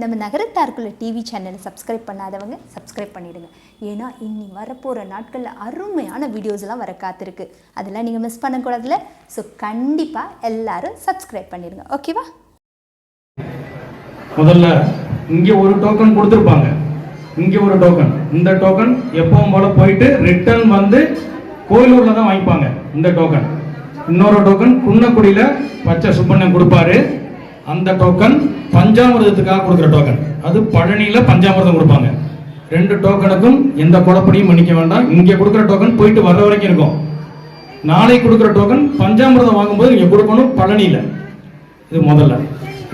நம்ம நகரத்தார்குள்ள டிவி சேனலை சப்ஸ்கிரைப் பண்ணாதவங்க சப்ஸ்கிரைப் பண்ணிடுங்க. ஏன்னா இன்னி வரப்போகிற நாட்களில் அருமையான வீடியோஸ்லாம் வர காத்திருக்கு. அதெல்லாம் நீங்கள் மிஸ் பண்ணக்கூடாதுல. ஸோ கண்டிப்பாக எல்லாரும் சப்ஸ்கிரைப் பண்ணிடுங்க. ஓகேவா? முதல்ல இங்கே ஒரு டோக்கன் கொடுத்துருப்பாங்க. இங்கே ஒரு டோக்கன். இந்த டோக்கன் எப்பவும் போல போயிட்டு ரிட்டர்ன் வந்து கோயிலூரில் தான் வாங்கிப்பாங்க. இந்த டோக்கன். இன்னொரு டோக்கன் குன்னக்குடியில் பச்சை சுப்பண்ணன் கொடுப்பாரு. அந்த டோக்கன் பஞ்சாமிரதத்துக்காக கொடுக்குற டோக்கன். அது பழனியில் பஞ்சாமிரதம் கொடுப்பாங்க. ரெண்டு டோக்கனுக்கும் எந்த குழப்படியும் பண்ணிக்க வேண்டாம். இங்கே கொடுக்குற டோக்கன் போயிட்டு வர்ற வரைக்கும் இருக்கும். நாளை கொடுக்குற டோக்கன் பஞ்சாமிரதம் வாங்கும்போது நீங்கள் கொடுக்கணும் பழனியில். இது முதல்ல.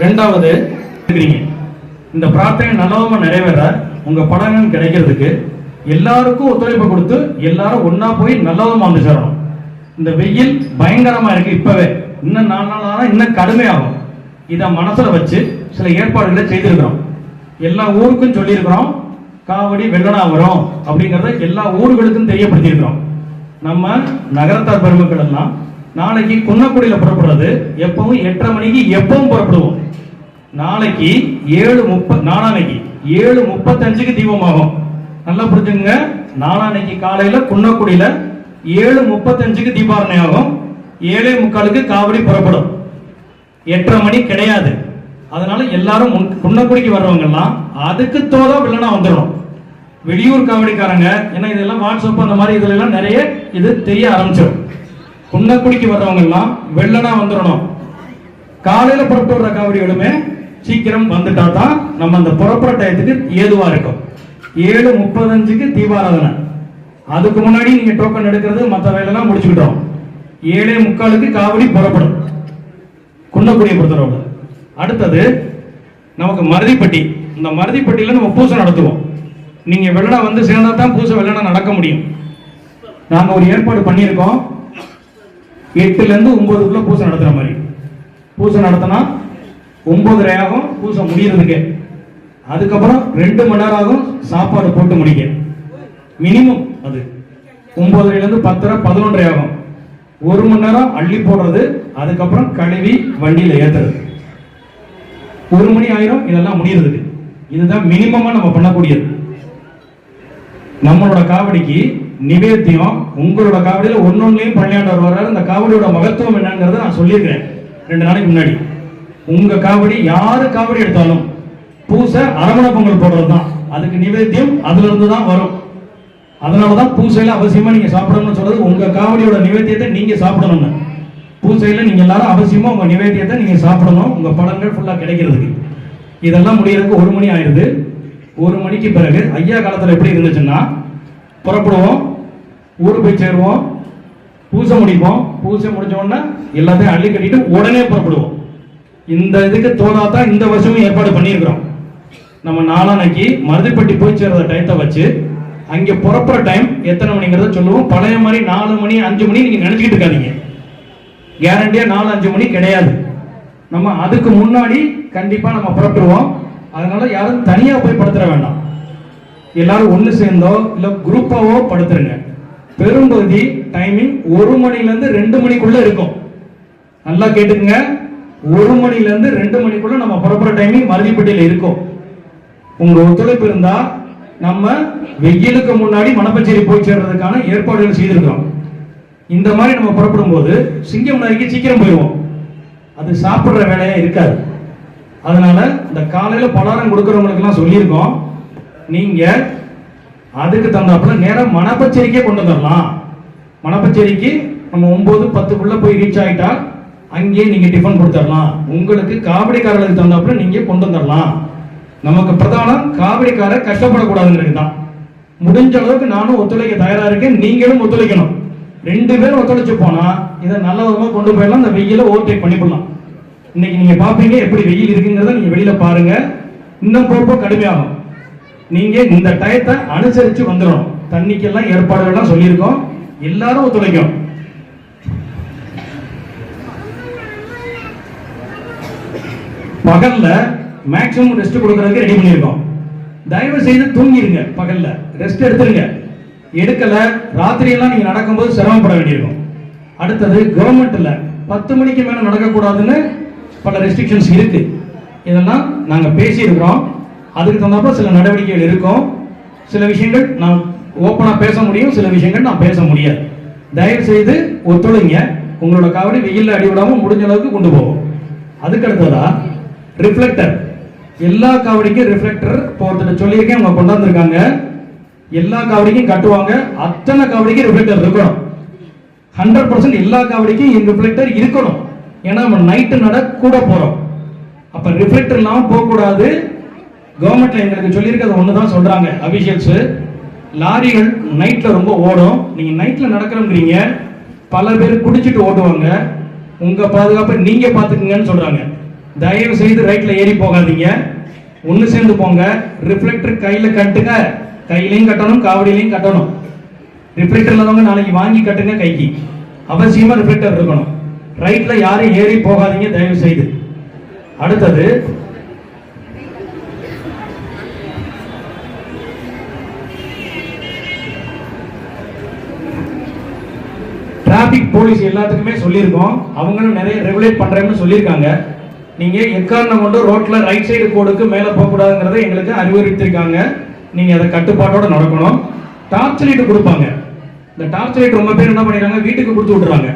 ரெண்டாவது, இந்த பிரார்த்தனை நல்லவமா நிறைவேற உங்க படங்கள் கிடைக்கிறதுக்கு எல்லாருக்கும் ஒத்துழைப்பு கொடுத்து எல்லாரும் ஒன்னா போய் நல்லவமா வந்து சேரணும். இந்த வெயில் பயங்கரமா இருக்கு. இப்பவே இன்னும் 4 நாள் ஆனா இன்னும் கடுமையாகும். இதை மனசுல வச்சு சில ஏற்பாடுகளை செய்திருக்கிறோம். எல்லா ஊருக்கும் சொல்லியிருக்கிறோம். காவடி வெள்ளனா வரும் அப்படிங்கறத எல்லா ஊர்களுக்கும் தெரியப்படுத்தியிருக்கிறோம். நம்ம நகரத்தார் பெருமக்கள் எல்லாம் நாளைக்கு குன்னக்குடியில புறப்படுறது எப்பவும் 8:30 மணிக்கு எப்பவும் புறப்படுவோம். நாளைக்கு 7:35 தீபமாகும். நல்லா புரிஞ்சுங்க. நாளானைக்கு காலையில குன்னக்குடியில 7:35 தீபாரணை ஆகும். 7:45 காவடி புறப்படும். 8:30 மணி கிடையாது. அதனால எல்லாரும் குன்னக்குடிக்கு வர்றவங்க எல்லாம் அதுக்கு தோதா வெள்ளனா வந்துடணும். வெளியூர் காவடிக்காரங்க ஏன்னா இதெல்லாம் வாட்ஸ்அப் அந்த மாதிரி இதுல எல்லாம் நிறைய இது தெரிய ஆரம்பிச்சிடும். குன்னக்குடிக்கு வர்றவங்க எல்லாம் வெள்ளனா வந்துடணும். காலையில புறப்பட்டு வர்ற காவடிகளுமே சீக்கிரம் வந்துட்டா தான் நம்ம அந்த புறப்புற டயத்துக்கு ஏதுவா இருக்கும். 7:35 தீபாராதனை. அதுக்கு முன்னாடி நீங்க டோக்கன் எடுக்கிறது மற்ற வேலையெல்லாம் முடிச்சுக்கிட்டோம். 7:45 காவடி புறப்படும் குன்னக்குடியை பொறுத்தவரை. அடுத்தது நமக்கு மருதிப்பட்டி. இந்த மருதிப்பட்டியில நம்ம பூசை நடத்துவோம். நீங்க வெள்ளனா வந்து சேர்ந்தா தான் பூசை வெள்ளனா நடக்க முடியும். நாங்க ஒரு ஏற்பாடு பண்ணியிருக்கோம். 8 to 9 பூசை நடத்துற மாதிரி. பூசை நடத்தினா 9:30 ஆகும் பூசை முடியறதுக்கு. அதுக்கப்புறம் 2 மணி நேரம் ஆகும் சாப்பாடு போட்டு முடிக்க. மினிமம் அது 9:30 10:30 11:30 ஆகும். 1 மணி நேரம் அள்ளி போடுறது. அதுக்கப்புறம் கழுவி வண்டியில ஏத்துறது. 1 மணி ஆயிரம் இதெல்லாம் முடியறதுக்கு. இதுதான் மினிமமா நம்ம பண்ணக்கூடியது. நம்மளோட காவடிக்கு நிவேத்தியம் உங்களோட காவடியில ஒன்னொன்னையும் பழனியாண்டவர் வர்றாரு. இந்த காவடியோட மகத்துவம் என்னங்கிறத நான் சொல்லியிருக்கிறேன் 2 நாளைக்கு முன்னாடி. உங்க காவடி யாரு காவடி எடுத்தாலும் பூசை அரவண பொங்கல் போடுறது தான். அதுக்கு நிவேத்தியம் அதுல இருந்து தான் வரும். அதனாலதான் பூசையில அவசியமா நீங்க சாப்பிடணும்னு சொல்றது. உங்க காவடியோட நிவேத்தியத்தை நீங்க சாப்பிடணும்னு. பூசையில நீங்க எல்லாரும் அவசியமா உங்க நிவேத்தியத்தை நீங்க சாப்பிடணும். உங்க பலன்கள் ஃபுல்லா கிடைக்கிறதுக்கு. இதெல்லாம் முடியறதுக்கு 1 மணி ஆயிடுது. 1 மணிக்கு பிறகு ஐயா காலத்துல எப்படி இருந்துச்சுன்னா புறப்படுவோம், ஊரு போய் சேருவோம், பூசை முடிப்போம். பூசை முடிஞ்ச உடனே எல்லாத்தையும் அள்ளி கட்டிட்டு உடனே புறப்படுவோம். இந்த இதுக்கு தோதாதான் இந்த வருஷமும் ஏற்பாடு பண்ணியிருக்கிறோம். நம்ம நாளானைக்கு மருதிப்பட்டி போய் சேர்ற டயத்தை வச்சு அங்கே புறப்புற டைம் எத்தனை மணிங்கிறத சொல்லுவோம். பழைய மாதிரி 4 மணி 5 மணி நீங்க நினைச்சுக்கிட்டு இருக்காதீங்க. கேரண்டியா 4-5 மணி கிடையாது. நம்ம அதுக்கு முன்னாடி கண்டிப்பா நம்ம புறப்படுவோம். அதனால யாரும் தனியா போய் படுத்துற வேண்டாம். எல்லாரும் ஒண்ணு சேர்ந்தோ இல்ல குரூப்பாவோ படுத்துருங்க. பெரும்பகுதி டைமிங் 1 மணிலேருந்து 2 மணிக்குள்ள இருக்கும். நல்லா கேட்டுக்குங்க. 1 மணிலேருந்து 2 மணிக்குள்ள நம்ம புறப்புற டைமிங் மருதிப்பட்டியில இருக்கும். உங்க ஒத்துழைப்பு இருந்தா நம்ம வெயிலுக்கு முன்னாடி மணப்பச்சேரி போய் சேர்றதுக்கான ஏற்பாடுகள் செய்திருக்கிறோம். இந்த மாதிரி நம்ம புறப்படும் போது சிங்கம் நதிக்கு சீக்கிரம் போயிடுவோம். அது சாப்பிடுற வேலையா இருக்காது. அதனால இந்த காலையில பலாரம் கொடுக்கறவங்களுக்கு எல்லாம் சொல்லியிருக்கோம். நீங்க அதுக்கு தந்தாப்புல நேரம் மணப்பச்சேரிக்கே கொண்டு வந்துடலாம். மணப்பச்சேரிக்கு நம்ம 9-10 போய் ரீச் ஆயிட்டா அங்கேயே நீங்க டிஃபன் கொடுத்துடலாம். உங்களுக்கு காவடிக்காரர்களுக்கு தந்தாப்புல நீங்க கொண்டு வந்துடலாம். நமக்கு பிரதானம் காவடிக்கார கஷ்டப்படக்கூடாதுங்கிறது தான். முடிஞ்ச அளவுக்கு நானும் ஒத்துழைக்க தயாரா இருக்கேன். நீங்களும் ஒத்துழைக்கணும். 2 பேரும் ஒத்துழைச்சு போனா இதை நல்ல விதமா கொண்டு போயிடலாம். இந்த வெயில ஓவர்டேக் பண்ணிவிடலாம். இன்னைக்கு நீங்க பாப்பீங்க எப்படி வெயில் இருக்குங்கிறத நீங்க வெளியில பாருங்க. இன்னும் போக கடுமையாகும். நீங்க இந்த டயத்தை அனுசரிச்சு வந்துடணும். தண்ணிக்கெல்லாம் ஏற்பாடுகள்லாம் சொல்லியிருக்கோம். எல்லாரும் ஒத்துழைக்கும். பகல்ல மேக்ஸிமம் ரெஸ்ட் கொடுக்கறதுக்கு ரெடி பண்ணியிருக்கோம். தயவு செய்து தூங்கிருங்க. பகல்ல ரெஸ்ட் எடுத்துருங்க. எடுக்கல ராத்திரியெல்லாம் நீங்க நடக்கும்போது சிரமப்பட வேண்டியிருக்கும். அடுத்தது கவர்மெண்ட்ல 10 மணிக்கு மேல நடக்கக்கூடாதுன்னு பல ரெஸ்ட்ரிக்ஷன்ஸ் இருக்கு. இதெல்லாம் நாங்க பேசியிருக்கிறோம். அதுக்கு தகுந்தாப்ப சில நடவடிக்கைகள் இருக்கும். சில விஷயங்கள் நான் ஓப்பனா பேச முடியும், சில விஷயங்கள் நான் பேச முடியாது. தயவு செய்து ஒத்துழைங்க. உங்களோட காவடி வெயில்ல அடிவிடாம முடிஞ்ச அளவுக்கு கொண்டு போவோம். அதுக்கு அடுத்ததா ரிஃப்ளெக்டர். எல்லா காவடிக்கும் ரிஃப்ளெக்டர் இப்போ ஒருத்தர் சொல்லியிருக்கேன், அவங்க கொண்டாந்துருக்காங்க. எல்லா காவடிக்கும் கட்டுவாங்க, அத்தனை காவடிக்கும் ரிஃப்ளெக்டர் இருக்கணும். 100% எல்லா காவடிக்கும் இந்த ரிஃப்ளெக்டர் இருக்கணும். ஏன்னா நம்ம நைட்டு நட கூட போறோம். அப்ப ரிஃப்ளெக்டர் இல்லாம போக கூடாது. கவர்மெண்ட்ல எங்களுக்கு சொல்லியிருக்கிறது ஒண்ணுதான் சொல்றாங்க அபிஷியல்ஸ். லாரிகள் நைட்ல ரொம்ப ஓடும். நீங்க நைட்ல நடக்கிறோங்கிறீங்க, பல பேர் குடிச்சிட்டு ஓட்டுவாங்க. உங்க பாதுகாப்பை நீங்க பாத்துக்குங்கன்னு சொல்றாங்க. தயவு செய்து ரைட்ல ஏறி போகாதீங்க, ஒண்ணு சேர்ந்து போங்க. ரிஃப்ளெக்டர் கையில கட்டுங்க, கையிலையும் கட்டணும், காவடியிலையும் கட்டணும். ரிஃப்ளெக்டர் இல்லாதவங்க நாளைக்கு வாங்கி கட்டுங்க கைக்கு. அவசியமா ரிஃப்ளெக்டர் இருக்கணும். ரைட்ல யாரும் ஏறி போகாதீங்க தயவு செய்து. அடுத்தது டிராபிக் போலீஸ் எல்லாத்துக்குமே சொல்லியிருக்கோம். அவங்களும் நிறைய ரெகுலேட் பண்றேன்னு சொல்லியிருக்காங்க. நீங்க எக்காரணம் கொண்டு ரோட்ல ரைட் சைடு கோடுக்கு மேல போக கூடாதுங்கறத எங்களுக்கு அறிவுறுத்திருக்காங்க. நீங்க அதை கட்டுப்பாட்டோட நடக்கணும். டார்ச் லைட் கொடுப்பாங்க. இந்த டார்ச் லைட் ரொம்ப பேர் என்ன பண்ணிடுறாங்க, வீட்டுக்கு கொடுத்து விட்டுறாங்க.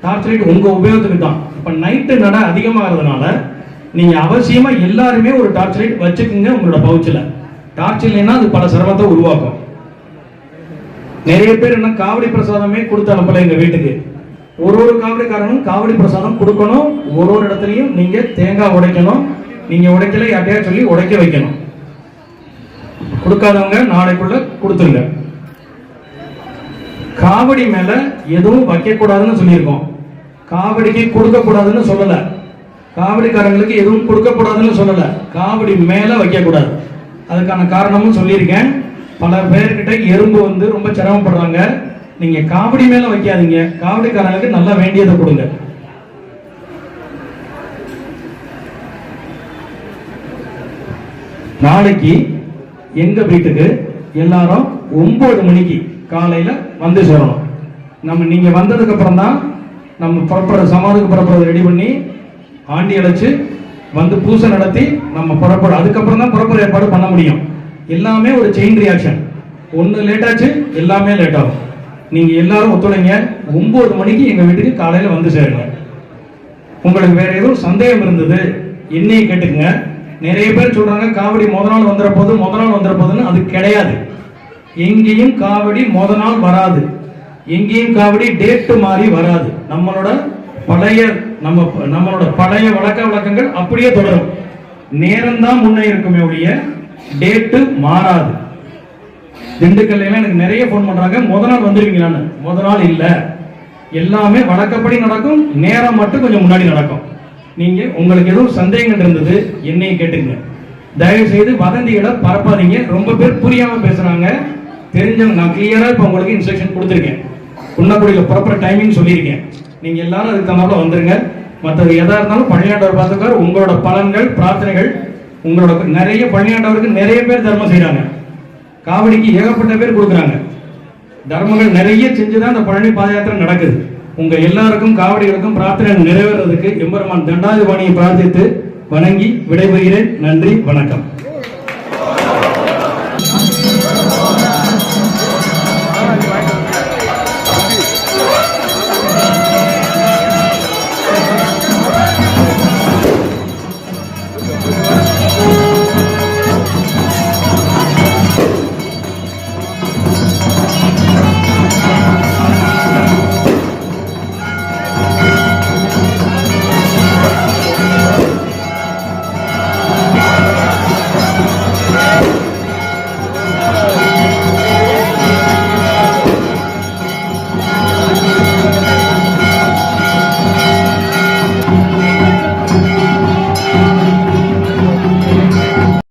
டார்ச் லைட் உங்க உபயோகத்துக்கு தான். இப்ப நைட்டு நட அதிகமாகிறதுனால நீங்க அவசியமா எல்லாருமே ஒரு டார்ச் லைட் வச்சுக்குங்க உங்களோட பவுச்சில். டார்ச் இல்லைன்னா அது பல சிரமத்தை உருவாக்கும். நிறைய பேர் என்ன காவடி பிரசாதமே கொடுத்து அனுப்பல எங்க வீட்டுக்கு. ஒரு காவடிக்காரனும் காவடி பிரசாதம் கொடுக்கணும். ஒரு இடத்துலையும் நீங்க தேங்காய் உடைக்கணும். நீங்க உடைக்கல யார்ட்டையா சொல்லி உடைக்க வைக்கணும். கொடுக்காதவங்க நாளைக்குள்ள கொடுத்துருங்க. காவடி மேல எதுவும் வைக்க கூடாதுன்னு சொல்லியிருக்கோம். காவடிக்கு கொடுக்க கூடாதுன்னு சொல்லல. காவடிக்காரங்களுக்கு எதுவும் கொடுக்க கூடாதுன்னு சொல்லல. காவடி மேல வைக்க கூடாது. அதுக்கான காரணமும் சொல்லியிருக்கேன். பல பேர்கிட்ட எறும்பு வந்து ரொம்ப சிரமப்படுறாங்க. நீங்க காவடி மேல வைக்காதீங்க. காவடிக்காரங்களுக்கு நல்லா வேண்டியதை கொடுங்க. நாளைக்கு எங்க வீட்டுக்கு எல்லாரும் 9 மணிக்கு காலையில வந்து சேரணும். நீங்க வந்ததுக்கு அப்புறம் தான் நம்ம புறப்படுற சமாதிக்கு புறப்படுறது ரெடி பண்ணி ஆண்டி அழைச்சு வந்து பூசை நடத்தி நம்ம புறப்பட, அதுக்கப்புறம் தான் புறப்படுற ஏற்பாடு பண்ண முடியும். எல்லாமே ஒரு செயின் ரியாக்ஷன். ஒன்று லேட் ஆச்சு, எல்லாமே லேட் ஆகும். நீங்க எல்லாரும் ஒத்துழைங்க. 9 மணிக்கு எங்க வீட்டுக்கு காலையில வந்து சேருங்க. உங்களுக்கு வேற ஏதோ சந்தேகம் இருந்தது என்னைய கேட்டுக்குங்க. நிறைய பேர் சொல்றாங்க காவடி முத நாள் வந்துற போதுன்னு. அது கிடையாது. எங்கேயும் காவடி முத நாள் வராது. எங்கேயும் காவடி டேட்டு மாறி வராது. நம்மளோட பழைய வழக்க வழக்கங்கள் அப்படியே தொடரும். நேரம் தான் முன்னே இருக்குமே ஒழிய டேட்டு மாறாது. திண்டுக்கல்ல எனக்கு நிறைய போன் பண்றாங்க, முத நாள் வந்துருவீங்களான்னு. முத நாள் இல்ல, எல்லாமே வழக்கப்படி நடக்கும். நேரம் மட்டும் கொஞ்சம் முன்னாடி நடக்கும். நீங்க உங்களுக்கு எதுவும் சந்தேகங்கள் இருந்தது என்னைய கேட்டுங்க. தயவு செய்து வதந்திகளை பரப்பாதீங்க. ரொம்ப பேர் புரியாம பேசுறாங்க. தெரிஞ்சவங்க நான் கிளியரா இப்ப உங்களுக்கு இன்ஸ்ட்ரக்ஷன் கொடுத்துருக்கேன். குன்னக்குடியில ப்ராப்பர் டைமிங் சொல்லியிருக்கேன். நீங்க எல்லாரும் அதுக்கு தகுந்தாப்புல வந்துருங்க. மற்றது எதா இருந்தாலும் பழனியாண்டவர் பார்த்துக்கார். உங்களோட பலன்கள் பிரார்த்தனைகள் உங்களோட நிறைய பழனியாண்டவருக்கு நிறைய பேர் தர்மம் செய்யறாங்க. காவடிக்கு ஏகப்பட்ட பேர் கொடுக்குறாங்க. தர்மங்கள் நிறைய செஞ்சுதான் அந்த பழனி பாத யாத்திரை நடக்குது. உங்க எல்லாருக்கும் காவடிகளுக்கும் பிரார்த்தனை நிறைவேறதுக்கு எம்பெருமான் தண்டாயுதபாணியை பிரார்த்தித்து வணங்கி விடைபெறுகிறேன். நன்றி, வணக்கம்.